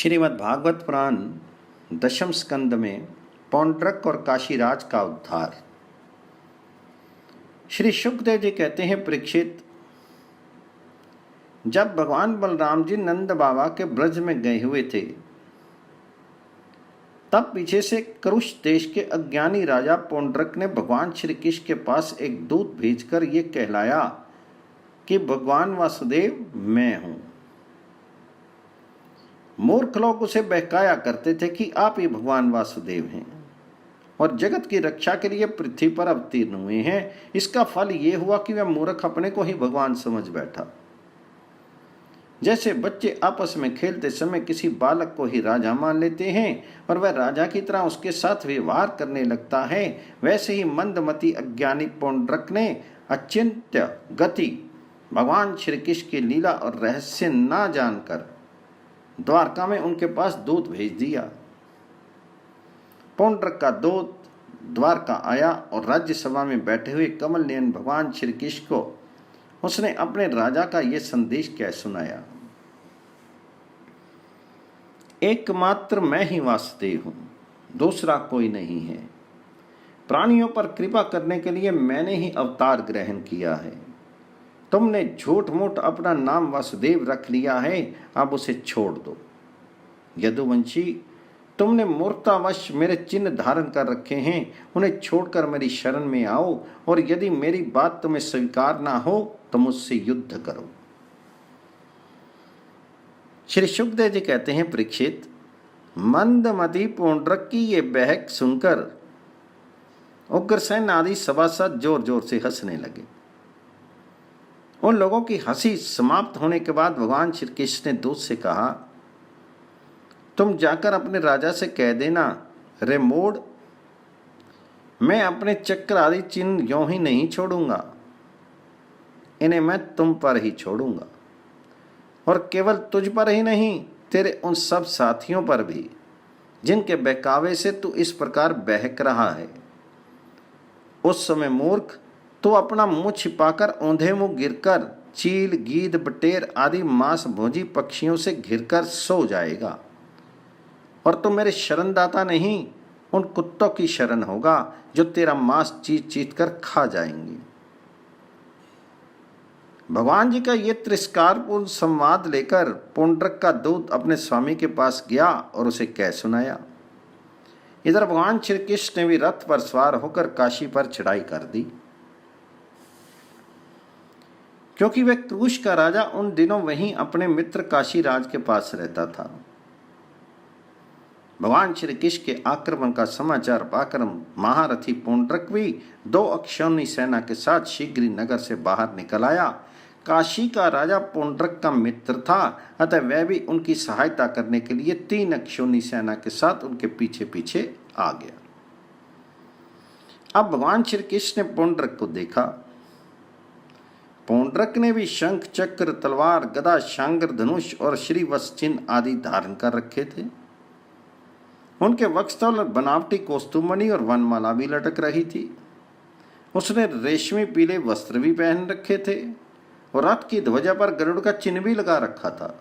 श्रीमद् भागवत पुराण दशम स्कंद में पौंड्रक और काशीराज का उद्धार। श्री शुकदेव जी कहते हैं, परीक्षित, जब भगवान बलराम जी नंद बाबा के ब्रज में गए हुए थे, तब पीछे से करुष देश के अज्ञानी राजा पौंड्रक ने भगवान श्री कृष्ण के पास एक दूत भेजकर ये कहलाया कि भगवान वासुदेव मैं हूं। मूर्ख लोग उसे बहकाया करते थे कि आप ही भगवान वासुदेव हैं और जगत की रक्षा के लिए पृथ्वी पर अवतीर्ण हुए हैं। इसका फल ये हुआ कि वह मूर्ख अपने को ही भगवान समझ बैठा। जैसे बच्चे आपस में खेलते समय किसी बालक को ही राजा मान लेते हैं और वह राजा की तरह उसके साथ व्यवहार करने लगता है, वैसे ही मंदमती अज्ञानी पौंड्रक ने अचिंत्य गति भगवान श्री कृष्ण की लीला और रहस्य ना जानकर द्वारका में उनके पास दूत भेज दिया। पौंड्रक का दूत द्वारका आया और राज्यसभा में बैठे हुए कमल नयन भगवान श्री कृष्ण को उसने अपने राजा का यह संदेश कह सुनाया। एकमात्र मैं ही वासुदेव हूं, दूसरा कोई नहीं है। प्राणियों पर कृपा करने के लिए मैंने ही अवतार ग्रहण किया है। तुमने झूठ मूठ अपना नाम वासुदेव रख लिया है, अब उसे छोड़ दो। यदुवंशी, तुमने मूर्खतावश मेरे चिन्ह धारण कर रखे हैं, उन्हें छोड़कर मेरी शरण में आओ और यदि मेरी बात तुम्हें स्वीकार ना हो तो मुझसे युद्ध करो। श्री शुकदेव जी कहते हैं, परीक्षित, मंदमती पौंड्रक की ये बहक सुनकर उग्रसेन आदि सभासद जोर जोर से हंसने लगे। उन लोगों की हंसी समाप्त होने के बाद भगवान श्री कृष्ण ने दूत से कहा, तुम जाकर अपने राजा से कह देना, रे मूढ़, मैं अपने चक्र आदि चिन्ह यों ही नहीं छोड़ूंगा, इन्हें मैं तुम पर ही छोड़ूंगा और केवल तुझ पर ही नहीं, तेरे उन सब साथियों पर भी जिनके बहकावे से तू इस प्रकार बहक रहा है। उस समय मूर्ख, तो अपना मुंह छिपाकर औंधे मुंह गिरकर चील, गीद, बटेर आदि मांस भोजी पक्षियों से घिरकर सो जाएगा और तो मेरे शरणदाता नहीं, उन कुत्तों की शरण होगा जो तेरा मांस चीत चीत कर खा जाएंगे। भगवान जी का ये तिरस्कारपूर्ण संवाद लेकर पौंड्रक का दूत अपने स्वामी के पास गया और उसे कह सुनाया। इधर भगवान श्री कृष्ण ने भी रथ पर सवार होकर काशी पर चढ़ाई कर दी। क्योंकि वह क्रूश का राजा उन दिनों वहीं अपने मित्र काशीराज के पास रहता था। भगवान श्री कृष्ण के आक्रमण का समाचार पाकर महारथी पौंड्रक भी 2 अक्षौणी सेना के साथ शीघ्र नगर से बाहर निकल आया। काशी का राजा पौंड्रक का मित्र था, अतः वह भी उनकी सहायता करने के लिए 3 अक्षौणी सेना के साथ उनके पीछे पीछे आ गया। अब भगवान श्री कृष्ण ने पौंड्रक को देखा। पौंड्रक ने भी शंख, चक्र, तलवार, गदा, शांगर, धनुष और श्रीवत्स चिन्ह आदि धारण कर रखे थे। उनके वक्षस्थल और बनावटी कौस्तुभमणि और वनमाला भी लटक रही थी। उसने रेशमी पीले वस्त्र भी पहन रखे थे और रथ की ध्वजा पर गरुड़ का चिन्ह भी लगा रखा था।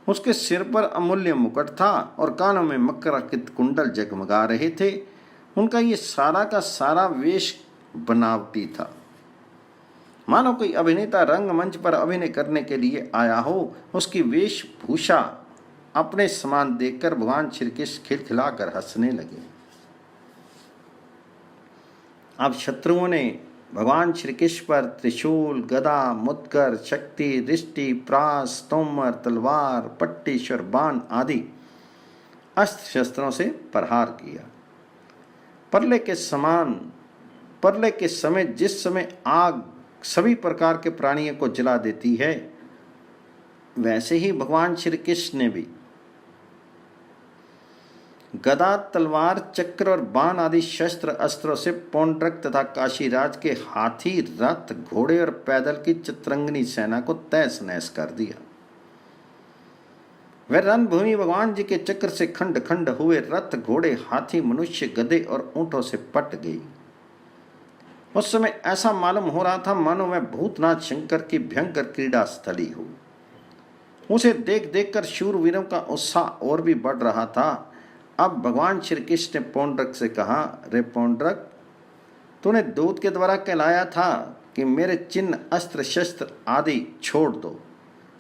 उसके सिर पर अमूल्य मुकुट था और कानों में मकराकृत कुंडल जगमगा रहे थे। उनका ये सारा का सारा वेश बनावटी था, मानो कोई अभिनेता रंगमंच पर अभिनय करने के लिए आया हो। उसकी वेशभूषा अपने समान देखकर भगवान श्री कृष्ण खिलखिलाकर हंसने लगे। अब शत्रुओं ने भगवान श्री कृष्ण पर त्रिशूल, गदा, मुद्गर, शक्ति, दृष्टि, प्रास, तोमर, तलवार, पट्टिश और बाण आदि अस्त्र शस्त्रों से प्रहार किया। परले के समय जिस समय आग सभी प्रकार के प्राणियों को जला देती है, वैसे ही भगवान श्री कृष्ण ने भी गदा, तलवार, चक्र और बाण आदि शस्त्र अस्त्रों से पौंड्रक तथा काशीराज के हाथी, रथ, घोड़े और पैदल की चित्रंगनी सेना को तहस नहस कर दिया। वह रणभूमि भगवान जी के चक्र से खंड खंड हुए रथ, घोड़े, हाथी, मनुष्य, गधे और ऊंटों से पट गई। उस समय ऐसा मालूम हो रहा था मानो वह भूतनाथ शंकर की भयंकर क्रीड़ा स्थली हो। उसे देख देख कर शूरवीरों का उत्साह और भी बढ़ रहा था। अब भगवान श्री कृष्ण ने पौंड्रक से कहा, रे पौंड्रक, तूने दूत के द्वारा कहलाया था कि मेरे चिन्ह, अस्त्र शस्त्र आदि छोड़ दो,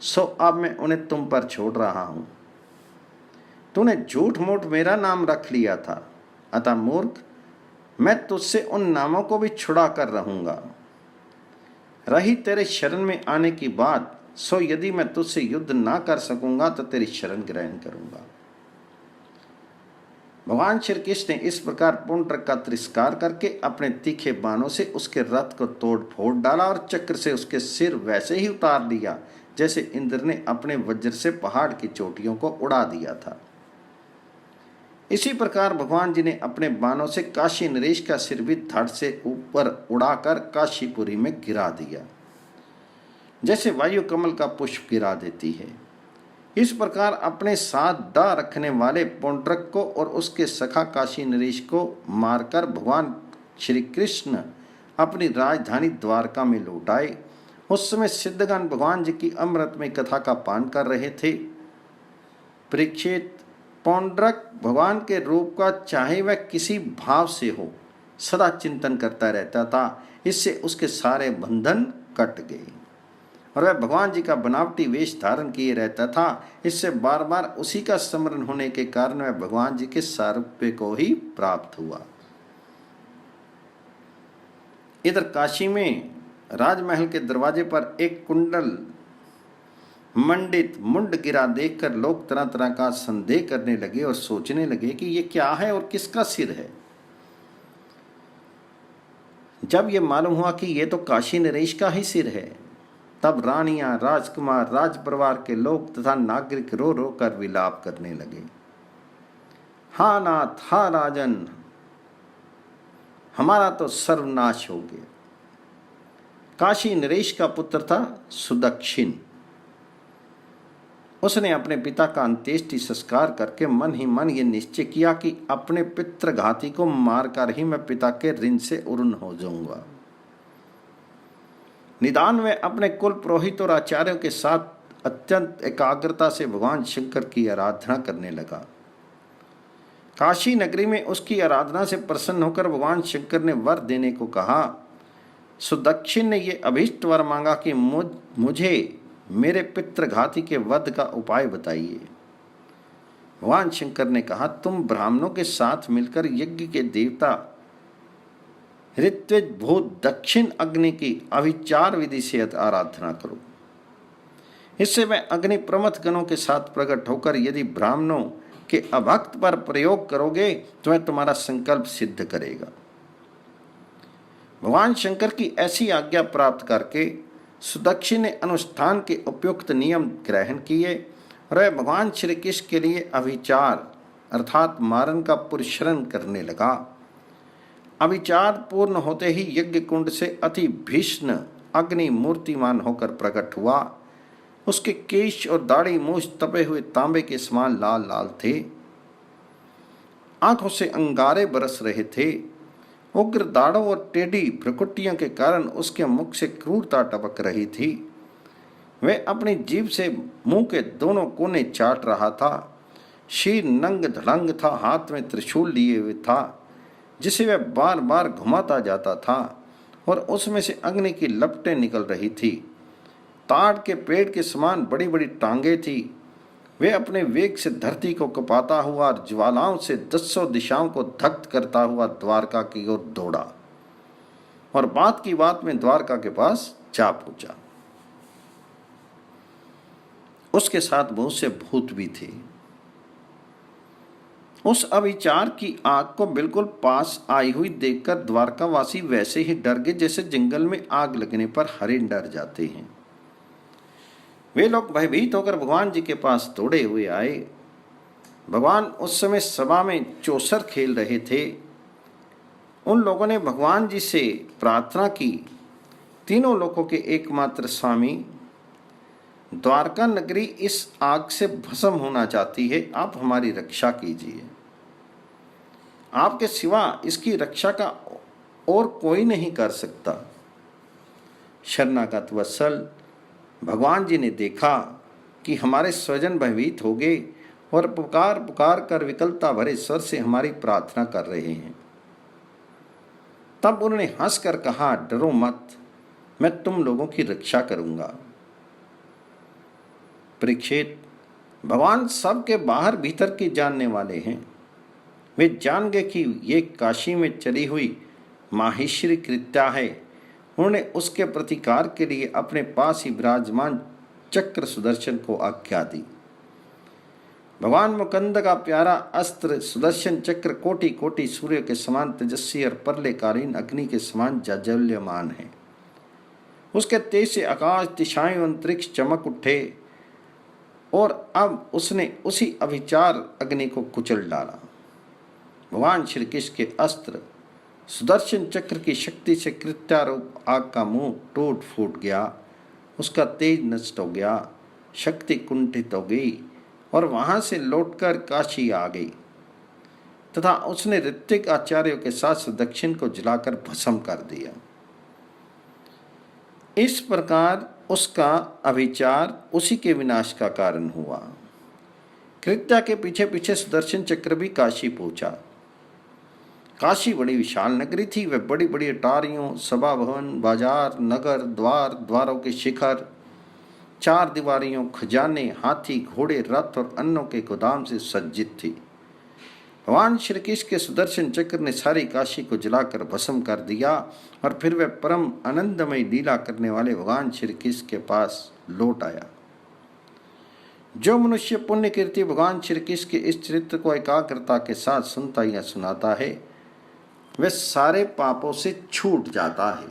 सो अब मैं उन्हें तुम पर छोड़ रहा हूं। तूने झूठ मूठ मेरा नाम रख लिया था, अतः मूर्ख, मैं तुझसे उन नामों को भी छुड़ा कर रहूंगा। रही तेरे शरण में आने की बात, सो यदि मैं तुझसे युद्ध ना कर सकूंगा तो तेरी शरण ग्रहण करूंगा। भगवान श्री कृष्ण ने इस प्रकार पौंड्रक का तिरस्कार करके अपने तीखे बाणों से उसके रथ को तोड़ फोड़ डाला और चक्र से उसके सिर वैसे ही उतार लिया जैसे इंद्र ने अपने वज्र से पहाड़ की चोटियों को उड़ा दिया था। इसी प्रकार भगवान जी ने अपने बाणों से काशी नरेश का सिर भी धड़ से ऊपर उड़ाकर काशीपुरी में गिरा दिया, जैसे वायु कमल का पुष्प गिरा देती है। इस प्रकार अपने साथ दा रखने वाले पौंड्रक को और उसके सखा काशी नरेश को मारकर भगवान श्री कृष्ण अपनी राजधानी द्वारका में लौट आए। उस समय सिद्धगण भगवान जी की अमृतमय कथा का पान कर रहे थे। परीक्षित, पौंड्रक भगवान के रूप का चाहे वह किसी भाव से हो सदा चिंतन करता रहता था। इससे उसके सारे बंधन कट गए और वह भगवान जी का बनावटी वेश धारण किए रहता था। इससे बार बार उसी का स्मरण होने के कारण वह भगवान जी के सारूप्य को ही प्राप्त हुआ। इधर काशी में राजमहल के दरवाजे पर एक कुंडल मंडित मुंड गिरा देखकर लोग तरह तरह का संदेह करने लगे और सोचने लगे कि ये क्या है और किसका सिर है। जब ये मालूम हुआ कि ये तो काशी नरेश का ही सिर है, तब रानियां, राजकुमार, राजपरिवार के लोग तथा नागरिक रो रो कर विलाप करने लगे। हा नाथ, हा राजन, हमारा तो सर्वनाश हो गया। काशी नरेश का पुत्र था सुदक्षिण। उसने अपने पिता का अंत्येष्टि संस्कार करके मन ही मन ये निश्चय किया कि अपने पितृघाती को मारकर ही मैं पिता के ऋण से उर्ण हो जाऊंगा। निदान में अपने कुल पुरोहित और आचार्यों के साथ अत्यंत एकाग्रता से भगवान शंकर की आराधना करने लगा। काशी नगरी में उसकी आराधना से प्रसन्न होकर भगवान शंकर ने वर देने को कहा। सुदक्षिण ने ये अभीष्ट वर मांगा कि मुझे मेरे पितृघाती के वध का उपाय बताइए। भगवान शंकर ने कहा, तुम ब्राह्मणों के साथ मिलकर यज्ञ के देवता ऋत्विज भूत दक्षिण अग्नि की अभिचार विधि से आराधना करो। इससे वह अग्नि प्रमथ गणों के साथ प्रकट होकर यदि ब्राह्मणों के अभक्त पर प्रयोग करोगे तो वह तुम्हारा संकल्प सिद्ध करेगा। भगवान शंकर की ऐसी आज्ञा प्राप्त करके सुदक्षिण ने अनुष्ठान के उपयुक्त नियम ग्रहण किए और वह भगवान श्री कृष्ण के लिए अभिचार अर्थात मारन का पुरस्करण करने लगा। अभिचार पूर्ण होते ही यज्ञ कुंड से अति भीष्ण अग्नि मूर्तिमान होकर प्रकट हुआ। उसके केश और दाढ़ी मूछ तपे हुए तांबे के समान लाल लाल थे। आंखों से अंगारे बरस रहे थे। उग्र दाढ़ों और टेढ़ी भ्रुकुटियों के कारण उसके मुख से क्रूरता टपक रही थी। वह अपनी जीभ से मुंह के दोनों कोने चाट रहा था। शीर नंग धड़ंग था, हाथ में त्रिशूल लिए हुए था जिसे वह बार बार घुमाता जाता था और उसमें से अग्नि की लपटें निकल रही थी। ताड़ के पेड़ के समान बड़ी बड़ी टांगे थी। वे अपने वेग से धरती को कपाता हुआ और ज्वालाओं से 10 दिशाओं को दग्ध करता हुआ द्वारका की ओर दौड़ा और बात की बात में द्वारका के पास जा पहुंचा। उसके साथ बहुत से भूत भी थे। उस अभिचार की आग को बिल्कुल पास आई हुई देखकर द्वारकावासी वैसे ही डर गए जैसे जंगल में आग लगने पर हरिण डर जाते हैं। वे लोग भयभीत होकर भगवान जी के पास दौड़े हुए आए। भगवान उस समय सभा में चौसर खेल रहे थे। उन लोगों ने भगवान जी से प्रार्थना की, तीनों लोकों के एकमात्र स्वामी, द्वारका नगरी इस आग से भस्म होना चाहती है, आप हमारी रक्षा कीजिए। आपके सिवा इसकी रक्षा का और कोई नहीं कर सकता। शरणागत वत्सल, भगवान जी ने देखा कि हमारे स्वजन भयभीत हो गए और पुकार पुकार कर विकलता भरे स्वर से हमारी प्रार्थना कर रहे हैं। तब उन्होंने हंसकर कहा, डरो मत, मैं तुम लोगों की रक्षा करूंगा। परीक्षित, भगवान सबके बाहर भीतर की जानने वाले हैं। वे जान गए कि ये काशी में चली हुई माहेश्वरी कृत्या है। उन्होंने उसके प्रतिकार के लिए अपने पास ही विराजमान चक्र सुदर्शन को आज्ञा दी। भगवान मुकुंद का प्यारा अस्त्र सुदर्शन चक्र कोटि कोटि सूर्य के समान तेजस्वी और परलेकालीन अग्नि के समान जाज्वल्यमान है। उसके तेज से आकाश, दिशाएं, अंतरिक्ष चमक उठे और अब उसने उसी अभिचार अग्नि को कुचल डाला। भगवान श्री कृष्ण के अस्त्र सुदर्शन चक्र की शक्ति से कृत्यारूप आग का मुंह टूट फूट गया, उसका तेज नष्ट हो गया, शक्ति कुंठित हो गई और वहां से लौटकर काशी आ गई तथा उसने ऋत्विक आचार्यों के साथ दक्षिण को जलाकर भस्म कर दिया। इस प्रकार उसका अभिचार उसी के विनाश का कारण हुआ। कृत्या के पीछे पीछे सुदर्शन चक्र भी काशी पहुंचा। काशी बड़ी विशाल नगरी थी। वह बड़ी बड़ी अटारियों, सभा भवन, बाजार, नगर, द्वारों के शिखर, चार दीवारियों, खजाने, हाथी, घोड़े, रथ और अन्नों के गोदाम से सज्जित थी। भगवान श्री कृष्ण के सुदर्शन चक्र ने सारी काशी को जलाकर भस्म कर दिया और फिर वह परम आनंदमय लीला करने वाले भगवान श्री कृष्ण के पास लौट आया। जो मनुष्य पुण्य कीर्ति भगवान श्री कृष्ण के इस चरित्र को एकाग्रता के साथ सुनता या सुनाता है, वह सारे पापों से छूट जाता है।